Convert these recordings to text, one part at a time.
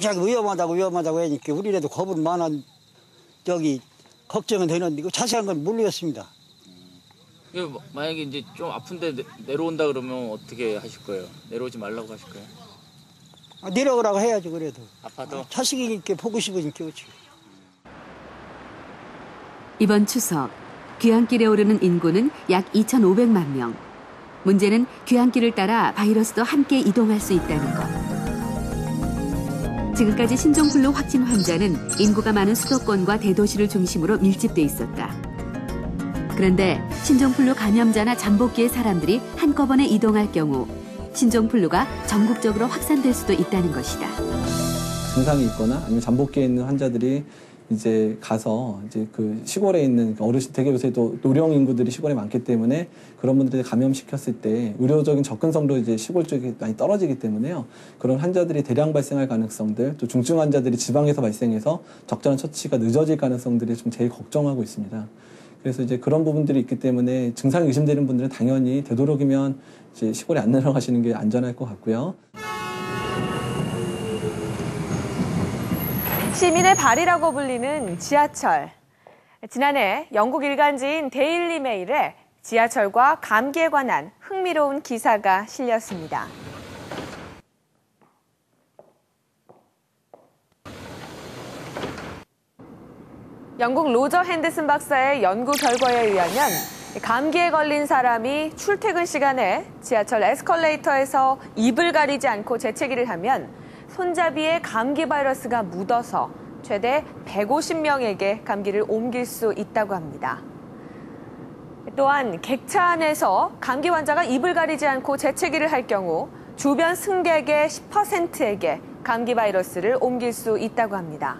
자꾸 위험하다고 하니까 우리라도 겁은 많아 걱정은 되는데 이거 자세한 건 모르겠습니다. 만약에 이제 좀 아픈데 내려온다 그러면 어떻게 하실 거예요? 내려오지 말라고 하실 거예요? 내려오라고 해야지 그래도. 아파도? 자식이니까 보고 싶으니까 그렇지. 이번 추석 귀향길에 오르는 인구는 약 2,500만 명. 문제는 귀향길을 따라 바이러스도 함께 이동할 수 있다는 것. 지금까지 신종플루 확진 환자는 인구가 많은 수도권과 대도시를 중심으로 밀집돼 있었다. 그런데 신종플루 감염자나 잠복기의 사람들이 한꺼번에 이동할 경우 신종플루가 전국적으로 확산될 수도 있다는 것이다. 증상이 있거나 아니면 잠복기에 있는 환자들이 이제 가서 이제 그 시골에 있는 어르신, 되게 요새 또 노령 인구들이 시골에 많기 때문에 그런 분들이 감염시켰을 때 의료적인 접근성도 이제 시골 쪽이 많이 떨어지기 때문에요. 그런 환자들이 대량 발생할 가능성들, 또 중증 환자들이 지방에서 발생해서 적절한 처치가 늦어질 가능성들이 좀 제일 걱정하고 있습니다. 그래서 이제 그런 부분들이 있기 때문에 증상이 의심되는 분들은 당연히 되도록이면 이제 시골에 안 내려가시는 게 안전할 것 같고요. 시민의 발이라고 불리는 지하철. 지난해 영국 일간지인 데일리 메일에 지하철과 감기에 관한 흥미로운 기사가 실렸습니다. 영국 로저 핸드슨 박사의 연구 결과에 의하면 감기에 걸린 사람이 출퇴근 시간에 지하철 에스컬레이터에서 입을 가리지 않고 재채기를 하면 손잡이에 감기 바이러스가 묻어서 최대 150명에게 감기를 옮길 수 있다고 합니다. 또한 객차 안에서 감기 환자가 입을 가리지 않고 재채기를 할 경우 주변 승객의 10%에게 감기 바이러스를 옮길 수 있다고 합니다.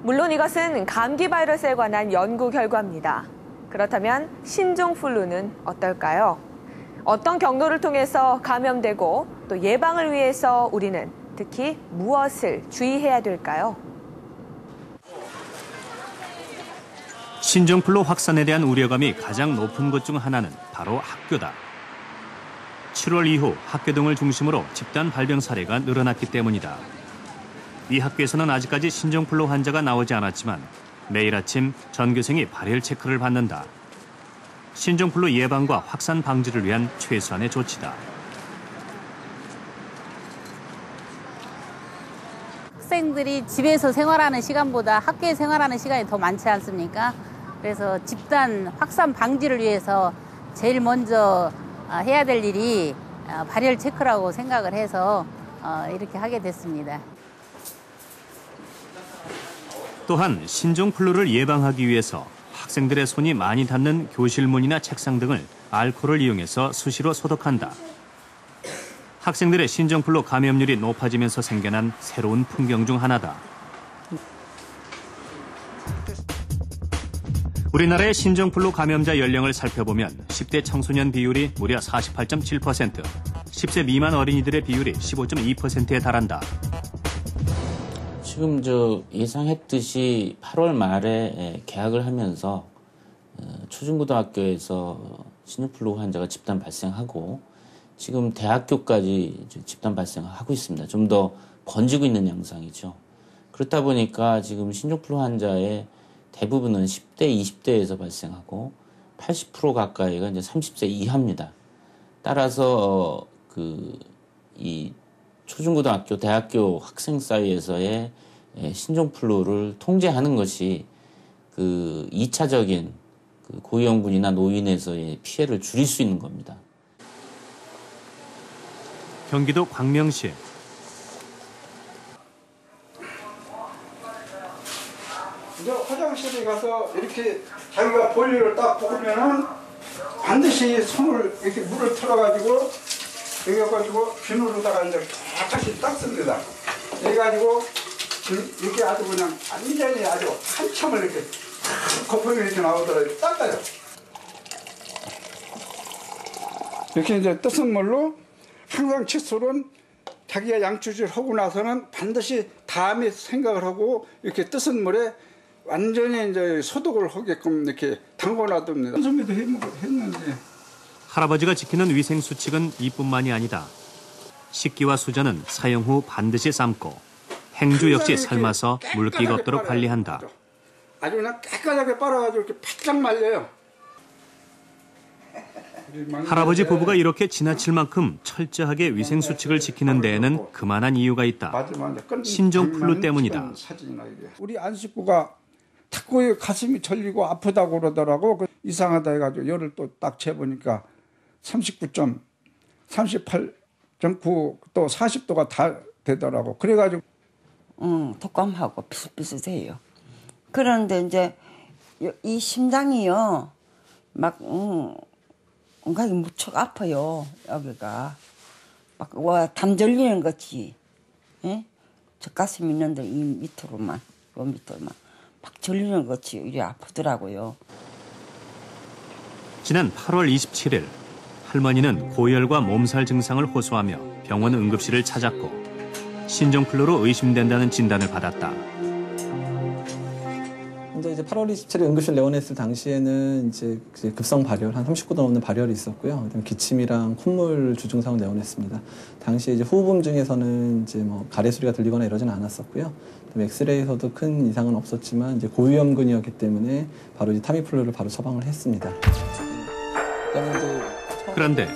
물론 이것은 감기 바이러스에 관한 연구 결과입니다. 그렇다면 신종플루는 어떨까요? 어떤 경로를 통해서 감염되고 또 예방을 위해서 우리는 특히 무엇을 주의해야 될까요? 신종플루 확산에 대한 우려감이 가장 높은 것 중 하나는 바로 학교다. 7월 이후 학교 등을 중심으로 집단 발병 사례가 늘어났기 때문이다. 이 학교에서는 아직까지 신종플루 환자가 나오지 않았지만 매일 아침 전교생이 발열 체크를 받는다. 신종플루 예방과 확산 방지를 위한 최소한의 조치다. 학생들이 집에서 생활하는 시간보다 학교에 생활하는 시간이 더 많지 않습니까? 그래서 집단 확산 방지를 위해서 제일 먼저 해야 될 일이 발열 체크라고 생각을 해서 이렇게 하게 됐습니다. 또한 신종플루를 예방하기 위해서 학생들의 손이 많이 닿는 교실 문이나 책상 등을 알코올을 이용해서 수시로 소독한다. 학생들의 신종플루 감염률이 높아지면서 생겨난 새로운 풍경 중 하나다. 우리나라의 신종플루 감염자 연령을 살펴보면 10대 청소년 비율이 무려 48.7%, 10세 미만 어린이들의 비율이 15.2%에 달한다. 지금 예상했듯이 8월 말에 개학을 하면서 초중고등학교에서 신종플루 환자가 집단 발생하고 지금 대학교까지 집단 발생하고 있습니다. 좀 더 번지고 있는 양상이죠. 그렇다 보니까 지금 신종플루 환자의 대부분은 10대, 20대에서 발생하고 80% 가까이가 이제 30세 이하입니다. 따라서 이 초중고등학교, 대학교 학생 사이에서의 신종플루를 통제하는 것이 2차적인 고위험군이나 노인에서의 피해를 줄일 수 있는 겁니다. 경기도 광명시. 이제 화장실에 가서 이렇게 자기가 볼일을 딱 보면은 반드시 손을 이렇게 물을 틀어가지고 여기가지고 비누로다가 이제 깨끗이 닦습니다. 이래가지고 이렇게 아주 그냥 완전히 아주 한참을 이렇게 거품이 이렇게 나오더라도 닦아요. 이렇게 이제 뜨신 물로 항상 칫솔은 자기가 양치질 하고 나서는 반드시 다음에 생각을 하고 이렇게 뜨신 물에 완전히 이제 소독을 하게끔 이렇게 담궈 놔둡니다. 선배도 했는데. 할아버지가 지키는 위생 수칙은 이뿐만이 아니다. 식기와 수저는 사용 후 반드시 삶고 행주 역시 삶아서 물기가 없도록 관리한다. 아주 그냥 깨끗하게 빨아가지고 이렇게 바짝 말려요. 할아버지 부부가 이렇게 지나칠 만큼 철저하게 위생수칙을 지키는 데에는 그만한 이유가 있다. 신종플루 때문이다. 우리 안 식구가 자꾸 가슴이 절리고 아프다고 그러더라고. 이상하다 해가지고 열을 또 딱 재보니까 39점, 38.9, 또 40도가 다 되더라고. 그래가지고 독감하고 비슷비슷해요. 그런데 이제 이 심장이요, 막 온갖이 무척 아파요. 여기가 막 담 절리는 거지. 예? 저 가슴 있는데 이 밑으로만, 요 밑으로만 막 절리는 거지. 이리 아프더라고요. 지난 8월 27일 할머니는 고열과 몸살 증상을 호소하며 병원 응급실을 찾았고 신종플루로 의심된다는 진단을 받았다. 이제 8월 27일 응급실 내원했을 당시에는 이제 급성 발열, 한 39도 넘는 발열이 있었고요. 그다음에 기침이랑 콧물 주증상을 내원했습니다. 당시에 이제 호흡음 중에서는 이제 뭐 가래 소리가 들리거나 이러지는 않았었고요. 그다음에 엑스레이에서도 큰 이상은 없었지만 이제 고위험군이었기 때문에 바로 이제 타미플루를 바로 처방을 했습니다. 그런데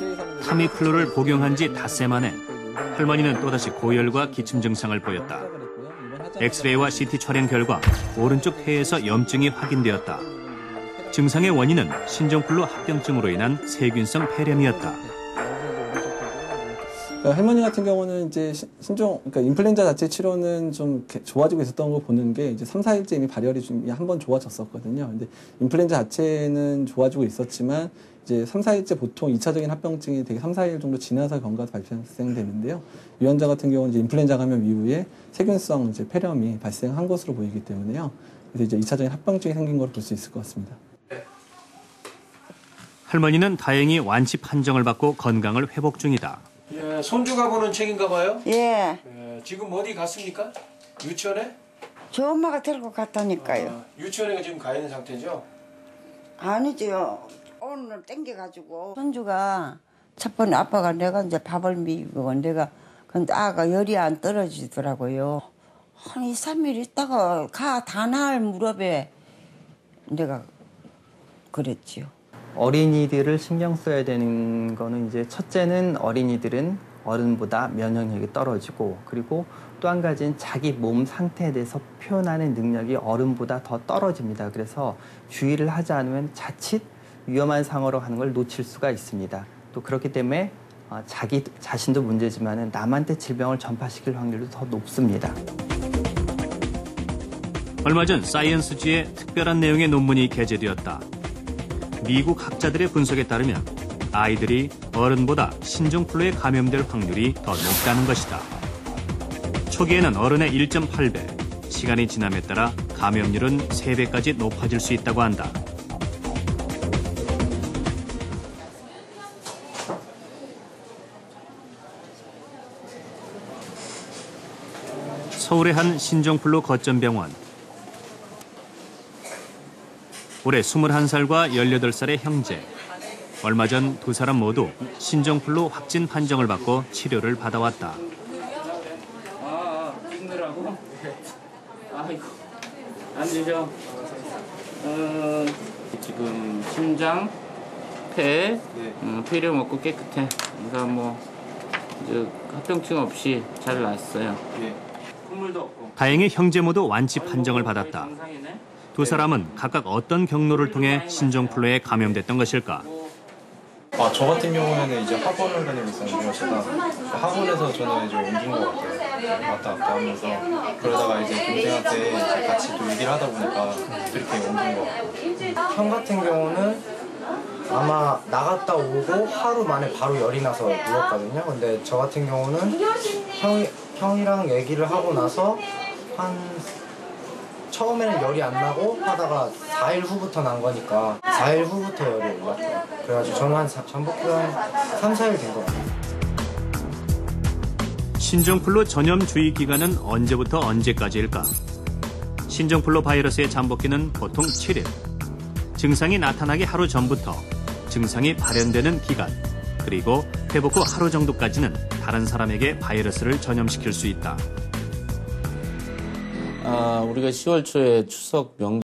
타미플루를 복용한 지 닷새 만에 할머니는 또다시 고열과 기침 증상을 보였다. 엑스레이와 CT 촬영 결과 오른쪽 폐에서 염증이 확인되었다. 증상의 원인은 신종플루 합병증으로 인한 세균성 폐렴이었다. 할머니 같은 경우는 이제 그러니까 인플루엔자 자체 치료는 좀 좋아지고 있었던 걸 보는 게 이제 3, 4일째 이미 발열이 좀 한 번 좋아졌었거든요. 근데 인플루엔자 자체는 좋아지고 있었지만 이제 3, 4일째 보통 2차적인 합병증이 되게 3, 4일 정도 지나서 경과가 발생되는데요. 이 환자 같은 경우는 이제 인플루엔자 감염 이후에 세균성 이제 폐렴이 발생한 것으로 보이기 때문에요. 그래서 이제 2차적인 합병증이 생긴 걸 볼 수 있을 것 같습니다. 할머니는 다행히 완치 판정을 받고 건강을 회복 중이다. 예, 손주가 보는 책인가 봐요? 예. 지금 어디 갔습니까? 유치원에? 저 엄마가 데리고 갔다니까요. 유치원에 지금 가 있는 상태죠? 아니죠. 오늘 땡겨가지고 손주가 첫 번에 아빠가 내가 이제 밥을 미고 내가 근데 아가 열이 안 떨어지더라고요. 한 2, 3일 있다가 다 나을 무렵에 내가 그랬지요. 어린이들을 신경 써야 되는 거는 이제 첫째는 어린이들은 어른보다 면역력이 떨어지고 그리고 또 한 가지는 자기 몸 상태에 대해서 표현하는 능력이 어른보다 더 떨어집니다. 그래서 주의를 하지 않으면 자칫 위험한 상황으로 가는 걸 놓칠 수가 있습니다. 또 그렇기 때문에 자기 자신도 문제지만 남한테 질병을 전파시킬 확률도 더 높습니다. 얼마 전 사이언스지에 특별한 내용의 논문이 게재되었다. 미국 학자들의 분석에 따르면 아이들이 어른보다 신종플루에 감염될 확률이 더 높다는 것이다. 초기에는 어른의 1.8배, 시간이 지남에 따라 감염률은 3배까지 높아질 수 있다고 한다. 서울의 한 신종플루 거점병원. 올해 21살과 18살의 형제. 얼마 전 두 사람 모두 신종플루 확진 판정을 받고 치료를 받아왔다. 찍느라고? 아이고, 앉으셔. 지금 심장, 폐, 폐렴 없고 깨끗해. 그러니까 뭐 이제 합병증 없이 잘 났어요. 콧물도 없고. 다행히 형제 모두 완치 판정을 받았다. 두 사람은 각각 어떤 경로를 통해 신종플루에 감염됐던 것일까? 저 같은 경우에는 이제 학원을 다니고 있었는데요. 제가 학원에서 저는 이제 옮긴 것 같아요. 왔다 갔다 하면서 그러다가 이제 동생한테 이제 같이 또 얘기를 하다 보니까 이렇게 옮긴 것 같아요. 형 같은 경우는 아마 나갔다 오고 하루 만에 바로 열이 나서 누웠거든요. 근데 저 같은 경우는 형이랑 얘기를 하고 나서 처음에는 열이 안 나고 하다가 4일 후부터 난 거니까 4일 후부터 열이 올랐어요. 그래가지고 저는 전복도 한 3, 4일 된 것 같아요. 신종플루 전염 주의 기간은 언제부터 언제까지일까? 신종플루 바이러스의 잠복기는 보통 7일. 증상이 나타나기 하루 전부터 증상이 발현되는 기간, 그리고 회복 후 하루 정도까지는 다른 사람에게 바이러스를 전염시킬 수 있다. 우리가 10월 초에 추석 명절